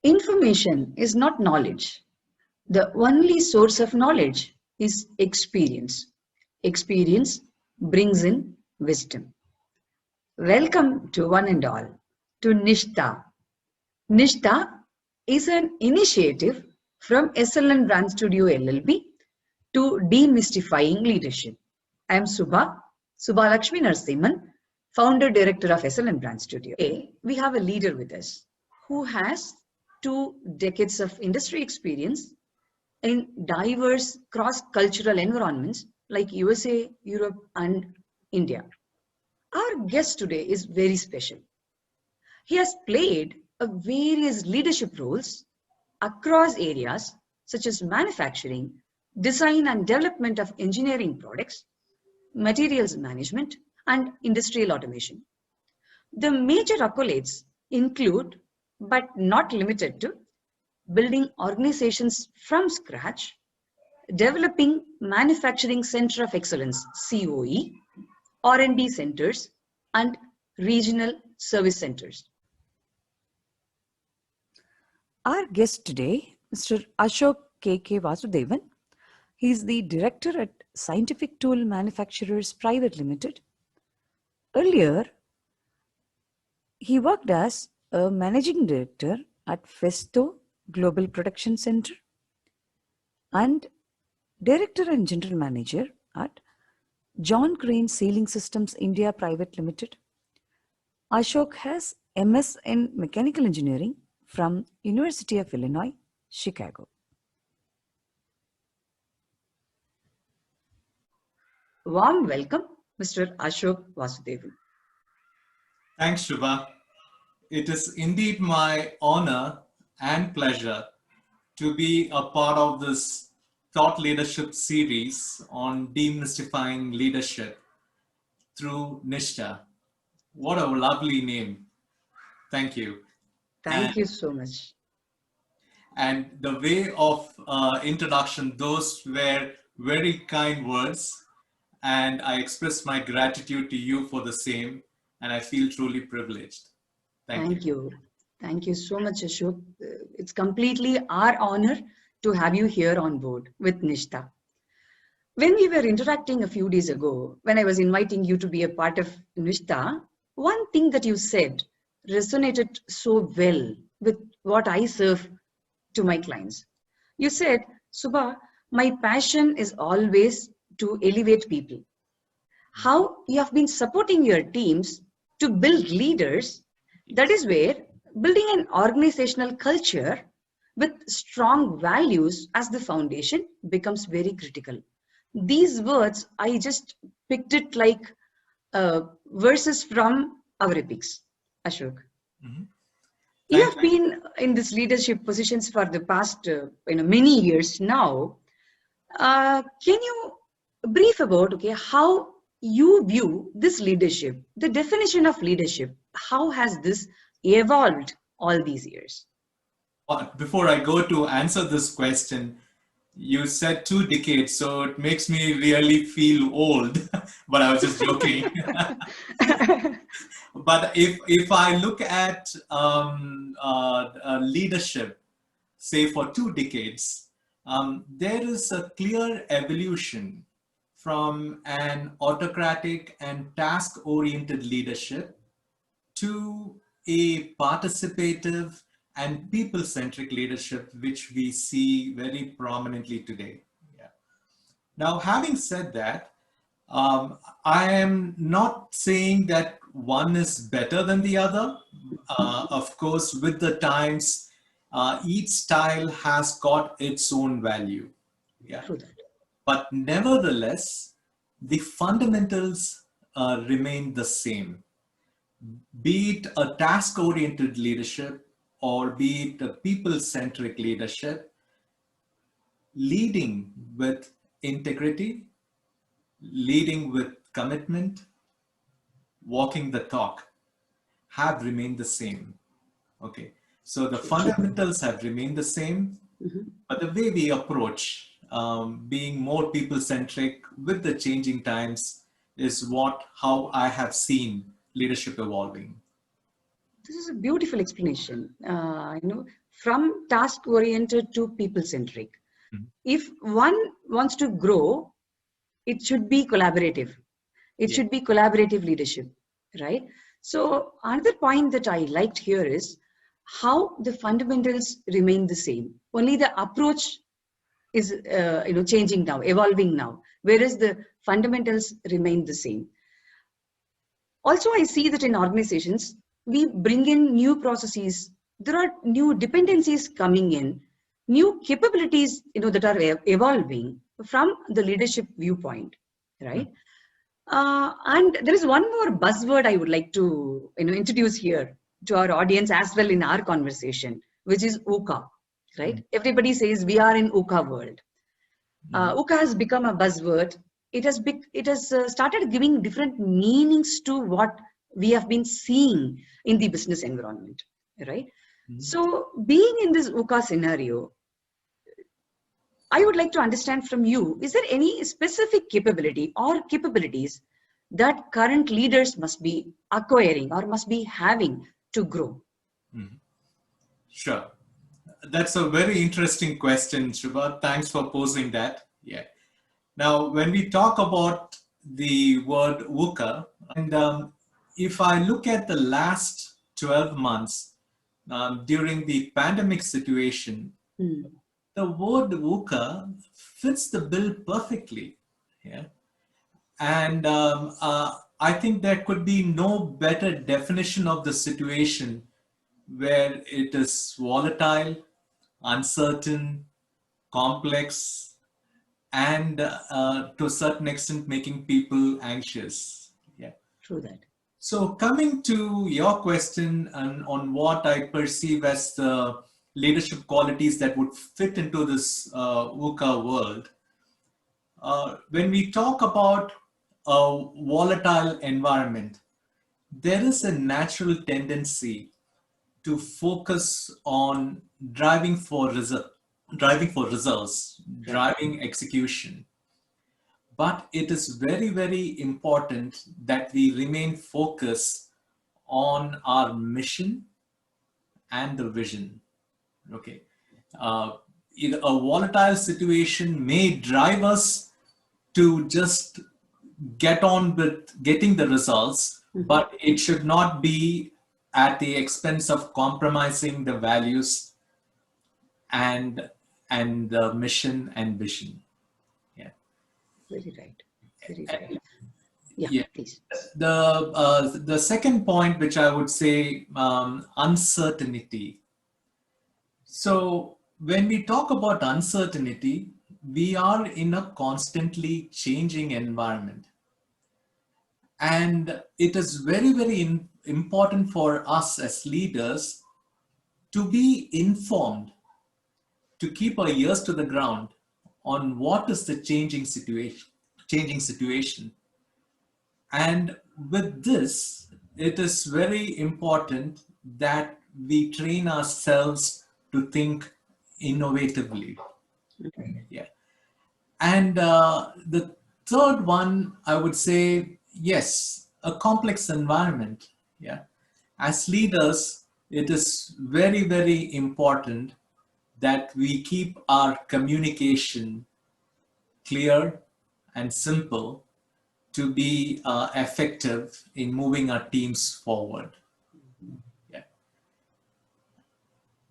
Information is not knowledge. The only source of knowledge is experience. Experience brings in wisdom. Welcome to one and all to Nishta. Nishta is an initiative from SLN Brand Studio LLP to demystifying leadership. I am Suba Lakshminarasimhan, founder director of SLN Brand Studio. Today, we have a leader with us who has 2 decades of industry experience in diverse cross-cultural environments like USA, Europe, and India. Our guest today is very special. He has played various leadership roles across areas such as manufacturing, design and development of engineering products, materials management, and industrial automation. The major accolades include, but not limited to, building organizations from scratch, developing Manufacturing Center of Excellence, COE, R&D centers, and regional service centers. Our guest today, Mr. Ashok Vasudevan. He is the director at Scientific Tool Manufacturers Private Limited. Earlier, he worked as a managing director at Festo Global Production Center and director and general manager at John Crane Sealing Systems India Private Limited. Ashok has MS in Mechanical Engineering from University of Illinois, Chicago. Warm welcome, Mr. Ashok Vasudevan. Thanks, Shubha. It is indeed my honor and pleasure to be a part of this thought leadership series on demystifying leadership through Nishta. What a lovely name. Thank you. Thank you so much. And the way of introduction, those were very kind words. And I express my gratitude to you for the same. And I feel truly privileged. Thank you. Thank you so much, Ashok. It's completely our honor to have you here on board with Nishta. When we were interacting a few days ago, when I was inviting you to be a part of Nishta, one thing that you said resonated so well with what I serve to my clients. You said, Suba, my passion is always to elevate people. How you have been supporting your teams to build leaders, that is where building an organizational culture with strong values as the foundation becomes very critical. These words, I just picked it like verses from our epics, Ashok. Mm-hmm. You have been in this leadership positions for the past many years now. Can you brief about how you view this leadership, the definition of leadership? How has this evolved all these years? Before I go to answer this question, you said 2 decades, so it makes me really feel old, but I was just joking. But if I look at leadership, say for 2 decades, there is a clear evolution from an autocratic and task-oriented leadership to a participative and people-centric leadership, which we see very prominently today. Yeah. Now, having said that, I am not saying that one is better than the other. Of course, with the times, each style has got its own value. Yeah. But nevertheless, the fundamentals remain the same. Be it a task-oriented leadership or be it a people-centric leadership, leading with integrity, leading with commitment, walking the talk have remained the same. Okay, so the fundamentals have remained the same, but the way we approach being more people-centric with the changing times is how I have seen leadership evolving. This is a beautiful explanation. from task oriented to people centric. Mhm. If one wants to grow, it should be collaborative. It Yeah. should be collaborative leadership, right? So another point that I liked here is how the fundamentals remain the same. Only the approach is changing now, evolving now, whereas the fundamentals remain the same. Also, I see that in organizations, we bring in new processes. There are new dependencies coming in, new capabilities, that are evolving from the leadership viewpoint, right? And there is one more buzzword I would like to, introduce here to our audience as well in our conversation, which is UCA, right? Everybody says we are in UCA world. UCA has become a buzzword. It has started giving different meanings to what we have been seeing in the business environment, right? So being in this UCA scenario, I would like to understand from you, is there any specific capability or capabilities that current leaders must be acquiring or must be having to grow? Sure. That's a very interesting question, Shubha. Thanks for posing that. Yeah. Now, when we talk about the word VUCA, and if I look at the last 12 months during the pandemic situation, the word VUCA fits the bill perfectly. Yeah. And I think there could be no better definition of the situation where it is volatile, uncertain, complex, and to a certain extent making people anxious. Yeah. True that. So coming to your question on what I perceive as the leadership qualities that would fit into this VUCA world, when we talk about a volatile environment, there is a natural tendency to focus on driving for results, Right. driving execution. But it is very, very important that we remain focused on our mission and the vision. Okay. Uh, a volatile situation may drive us to just get on with getting the results, but it should not be at the expense of compromising the values and the mission and vision. Yeah. Very right. Very right. Yeah, Yeah. please. The second point, which I would say, uncertainty. So when we talk about uncertainty, we are in a constantly changing environment. And it is very, very important for us as leaders to be informed, to keep our ears to the ground on what is the changing situation. And with this, it is very important that we train ourselves to think innovatively. Yeah. And the third one, I would say, yes, a complex environment. Yeah. As leaders, it is very, very important that we keep our communication clear and simple to be effective in moving our teams forward. Yeah.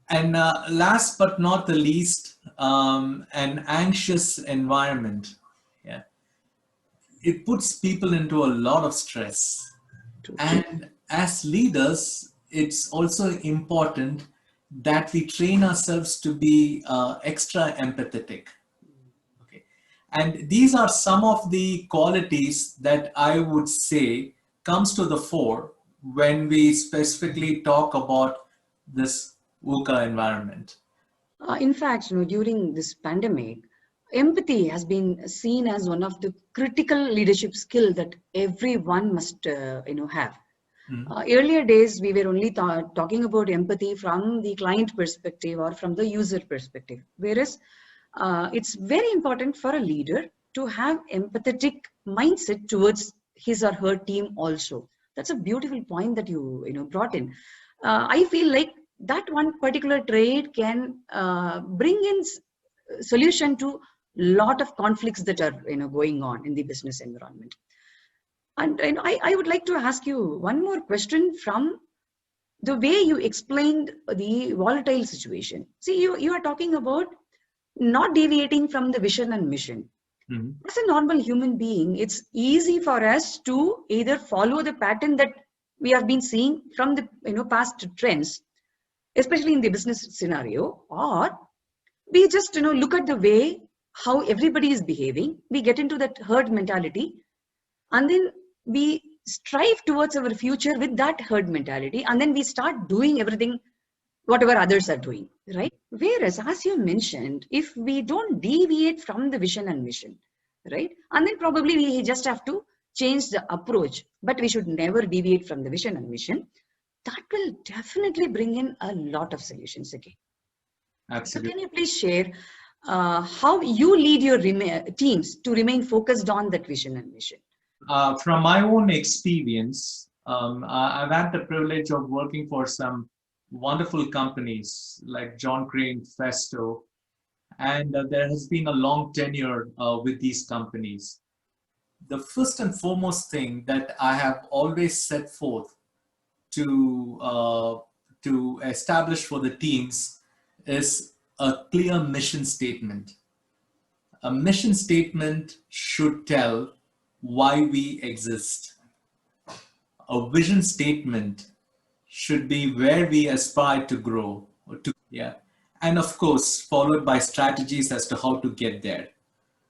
And last but not the least, an anxious environment. Yeah. It puts people into a lot of stress. And as leaders, it's also important that we train ourselves to be extra empathetic. Okay. And these are some of the qualities that I would say comes to the fore when we specifically talk about this VUCA environment. In fact, during this pandemic, empathy has been seen as one of the critical leadership skill that everyone must, have. Earlier days, we were only talking about empathy from the client perspective or from the user perspective, whereas it's very important for a leader to have empathetic mindset towards his or her team also. That's a beautiful point that you brought in. I feel like that one particular trait can bring in solution to lot of conflicts that are going on in the business environment. And I would like to ask you one more question from the way you explained the volatile situation. See, you are talking about not deviating from the vision and mission. As a normal human being, it's easy for us to either follow the pattern that we have been seeing from the past trends, especially in the business scenario, or we just look at the way how everybody is behaving. We get into that herd mentality, and then we strive towards our future with that herd mentality, and then we start doing everything whatever others are doing, right? Whereas, as you mentioned, if we don't deviate from the vision and mission, right, and then probably we just have to change the approach, but we should never deviate from the vision and mission. That will definitely bring in a lot of solutions again. Absolutely. So can you please share how you lead your teams to remain focused on that vision and mission? From my own experience, I've had the privilege of working for some wonderful companies like John Crane, Festo, and there has been a long tenure with these companies. The first and foremost thing that I have always set forth to establish for the teams is a clear mission statement. A mission statement should tell why we exist. A vision statement should be where we aspire to grow, and of course followed by strategies as to how to get there.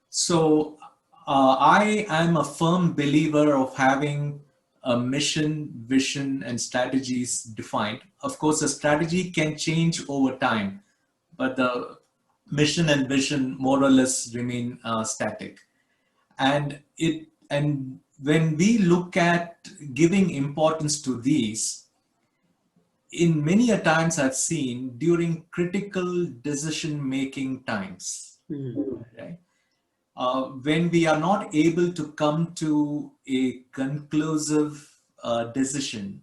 So I am a firm believer of having a mission, vision, and strategies defined. Of course, a strategy can change over time, but the mission and vision more or less remain static. And when we look at giving importance to these, in many a times I've seen during critical decision-making times, right? When we are not able to come to a conclusive decision,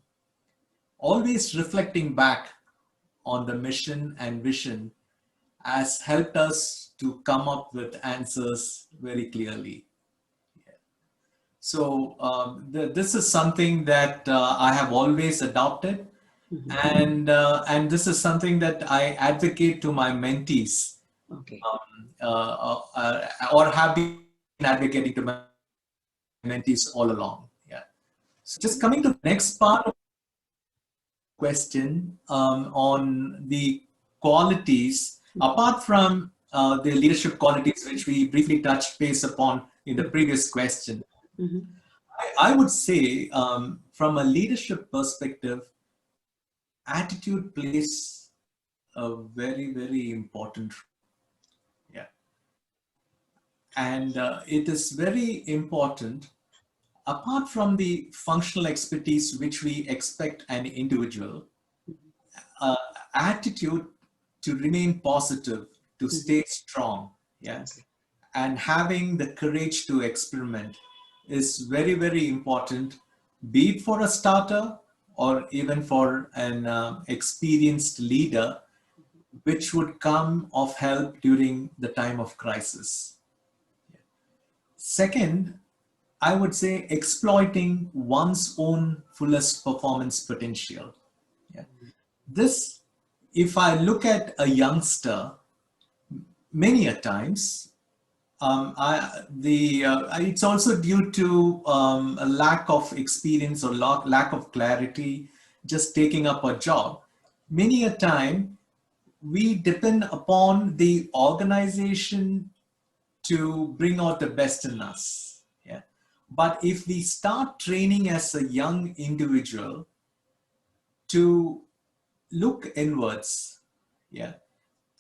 always reflecting back on the mission and vision has helped us to come up with answers very clearly. So this is something that I have always adopted, and this is something that I advocate to my mentees, Okay. or have been advocating to my mentees all along. Yeah. So just coming to the next part of the question on the qualities, apart from the leadership qualities which we briefly touched base upon in the previous question. I would say from a leadership perspective, attitude plays a very, very important role. Yeah. And it is very important, apart from the functional expertise which we expect an individual, attitude to remain positive, to stay strong, yes, and having the courage to experiment is very, very important, be it for a starter or even for an experienced leader, which would come of help during the time of crisis. Second, I would say exploiting one's own fullest performance potential. Yeah. This, if I look at a youngster, many a times, it's also due to a lack of experience or lack of clarity, just taking up a job. Many a time, we depend upon the organization to bring out the best in us. Yeah. But if we start training as a young individual to look inwards, yeah,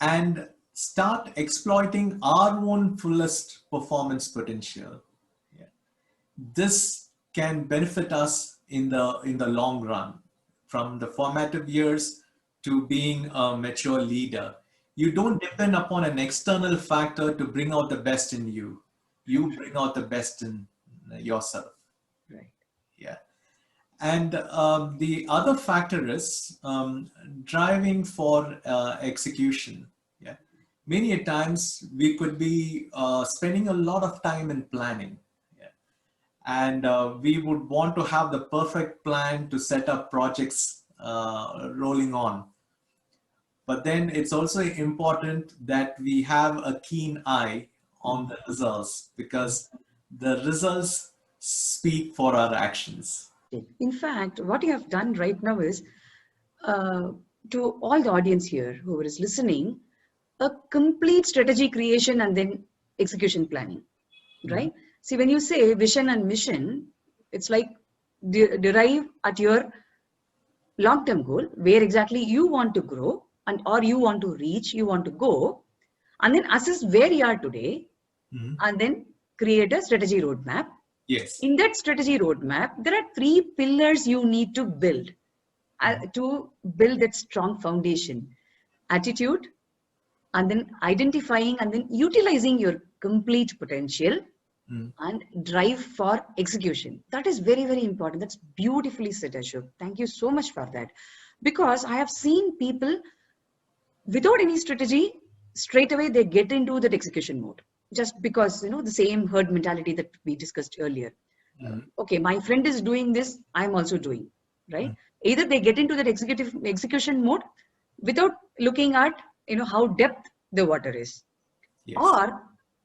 and start exploiting our own fullest performance potential, yeah, this can benefit us in the long run, from the formative years to being a mature leader. You don't depend upon an external factor to bring out the best in you. You bring out the best in yourself. Right. Yeah. And the other factor is driving for execution. Yeah, many a times we could be spending a lot of time in planning. Yeah, and we would want to have the perfect plan to set up projects rolling on. But then it's also important that we have a keen eye on the results, because the results speak for our actions. In fact, what you have done right now is, uh, to all the audience here who is listening, a complete strategy creation and then execution planning, right? See, when you say vision and mission, it's like derive at your long-term goal, where exactly you want to grow and or you want to reach, you want to go, and then assess where you are today, Mhm. and then create a strategy roadmap. Yes. In that strategy roadmap, there are three pillars you need to build to build that strong foundation: attitude, and then identifying and then utilizing your complete potential, Mm. and drive for execution. That is very, very important. That's beautifully said, Ashok. Thank you so much for that. Because I have seen people without any strategy, straight away they get into that execution mode. Just because, the same herd mentality that we discussed earlier. Mm. Okay, my friend is doing this, I'm also doing, right? Mm. Either they get into that execution mode without looking at, how depth the water is, Yes. or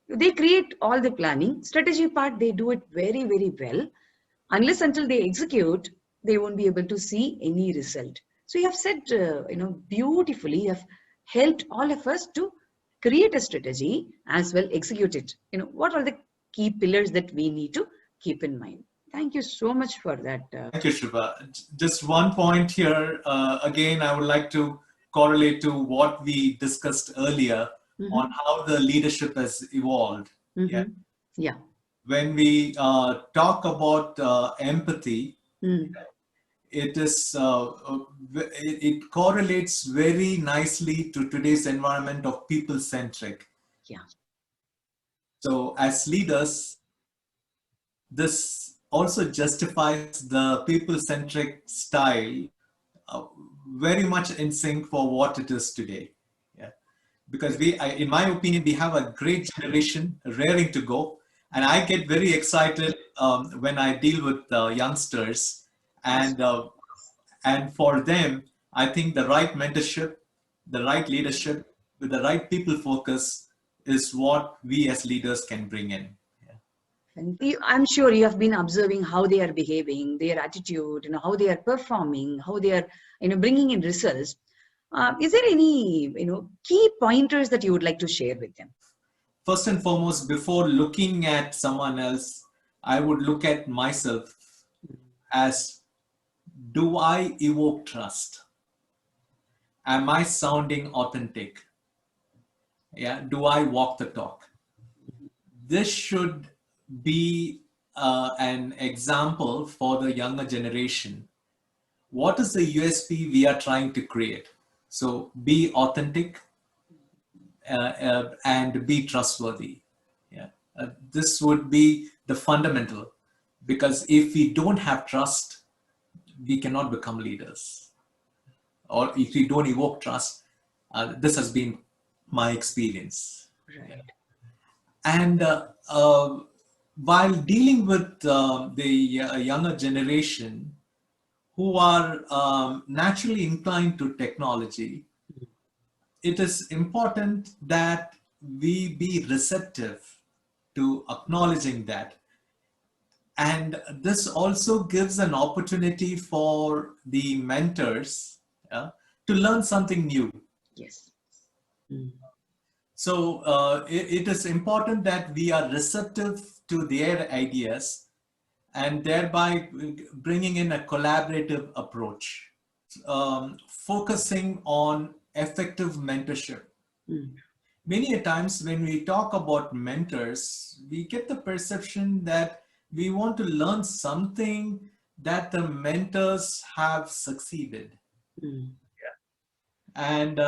they create all the planning strategy part, they do it very, very well. Unless until they execute, they won't be able to see any result. So you have said, beautifully, you have helped all of us to create a strategy as well execute it. What are the key pillars that we need to keep in mind? Thank you so much for that. Thank you, Shubha. Just one point here. Again, I would like to correlate to what we discussed earlier on Mhm, how the leadership has evolved. Yeah. mhm. Yeah. When we talk about empathy, Mm. it is it correlates very nicely to today's environment of people centric. Yeah. So as leaders, this also justifies the people centric style, uh, very much in sync for what it is today. Yeah, because in my opinion, we have a great generation raring to go, and I get very excited when I deal with youngsters, Yes. and for them, I think the right mentorship, the right leadership, with the right people focus is what we as leaders can bring in. Yeah. And I'm sure you have been observing how they are behaving, their attitude, how they are performing, how they are, bringing in results. Is there any, key pointers that you would like to share with them? First and foremost, before looking at someone else, I would look at myself as, do I evoke trust? Am I sounding authentic? Yeah, do I walk the talk? This should be an example for the younger generation. What is the USP we are trying to create? So be authentic, and be trustworthy. Yeah, this would be the fundamental, because if we don't have trust, we cannot become leaders. Or if we don't evoke trust, this has been my experience. Yeah. Right. And while dealing with the younger generation who are naturally inclined to technology, it is important that we be receptive to acknowledging that. And this also gives an opportunity for the mentors, yeah, to learn something new. Yes. Mm. So it is important that we are receptive to their ideas, and thereby bringing in a collaborative approach, focusing on effective mentorship. Mm. Many a times when we talk about mentors, we get the perception that we want to learn something that the mentors have succeeded. Mm. And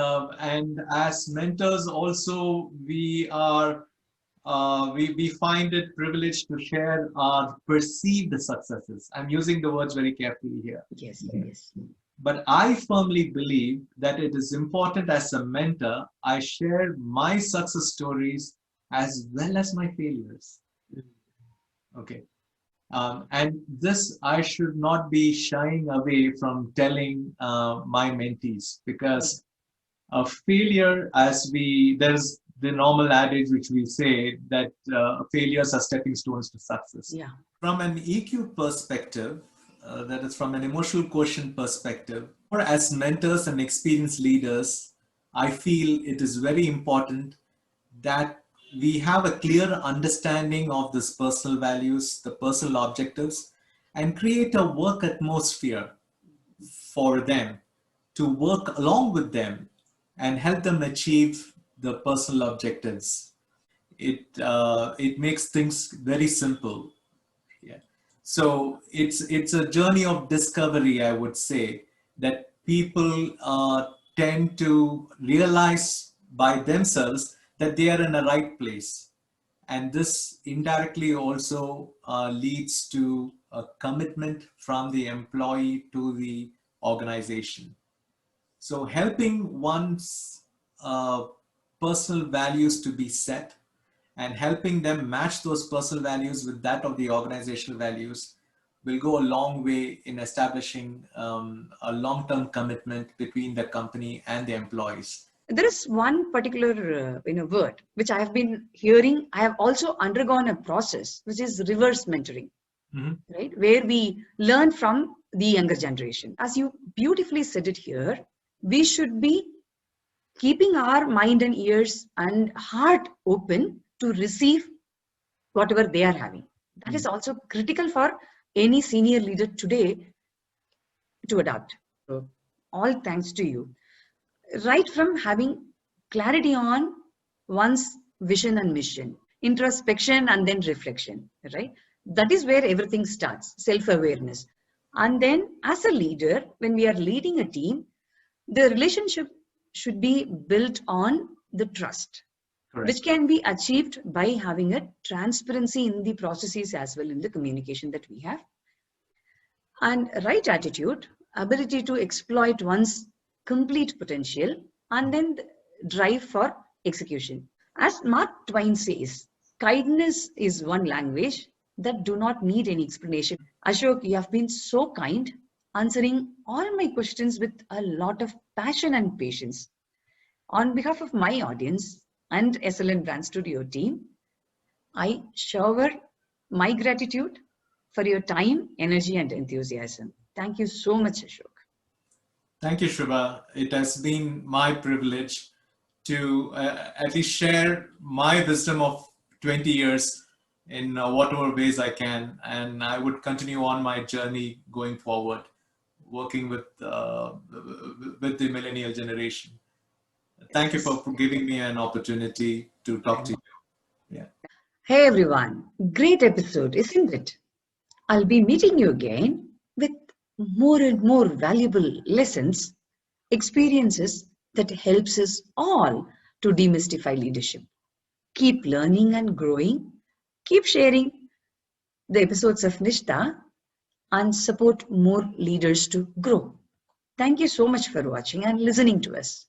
as mentors also, we are we find it privileged to share our perceived successes. I'm using the words very carefully here. Yes, yes. But I firmly believe that it is important as a mentor, I share my success stories as well as my failures. Okay. And this, I should not be shying away from telling my mentees, because a failure, there's the normal adage which we say that failures are stepping stones to success. Yeah. From an EQ perspective, that is from an emotional quotient perspective, or as mentors and experienced leaders, I feel it is very important that we have a clear understanding of this personal values, the personal objectives, and create a work atmosphere for them to work along with them and help them achieve the personal objectives. It makes things very simple. Yeah. So it's a journey of discovery, I would say, that people tend to realize by themselves that they are in the right place. And this indirectly also leads to a commitment from the employee to the organization. So helping one's personal values to be set and helping them match those personal values with that of the organizational values will go a long way in establishing a long-term commitment between the company and the employees. There is one particular word which I have been hearing. I have also undergone a process which is reverse mentoring, right? Where we learn from the younger generation. As you beautifully said it here, we should be keeping our mind and ears and heart open to receive whatever they are having. That is also critical for any senior leader today to adapt. So, all thanks to you. Right from having clarity on one's vision and mission, introspection and then reflection, right? That is where everything starts, self-awareness. And then as a leader, when we are leading a team, the relationship should be built on the trust. Correct. Which can be achieved by having a transparency in the processes as well in the communication that we have. And right attitude, ability to exploit one's complete potential, and then drive for execution. As Mark Twain says, kindness is one language that do not need any explanation. Ashok, you have been so kind, answering all my questions with a lot of passion and patience. On behalf of my audience and SLN Brand Studio team, I shower my gratitude for your time, energy, and enthusiasm. Thank you so much, Ashok. Thank you, Shubha. It has been my privilege to at least share my wisdom of 20 years in whatever ways I can. And I would continue on my journey going forward, working with the millennial generation. Thank you for giving me an opportunity to talk to you. Yeah. Hey everyone, great episode, isn't it? I'll be meeting you again with more and more valuable lessons, experiences that helps us all to demystify leadership. Keep learning and growing. Keep sharing the episodes of Nishta and support more leaders to grow. Thank you so much for watching and listening to us.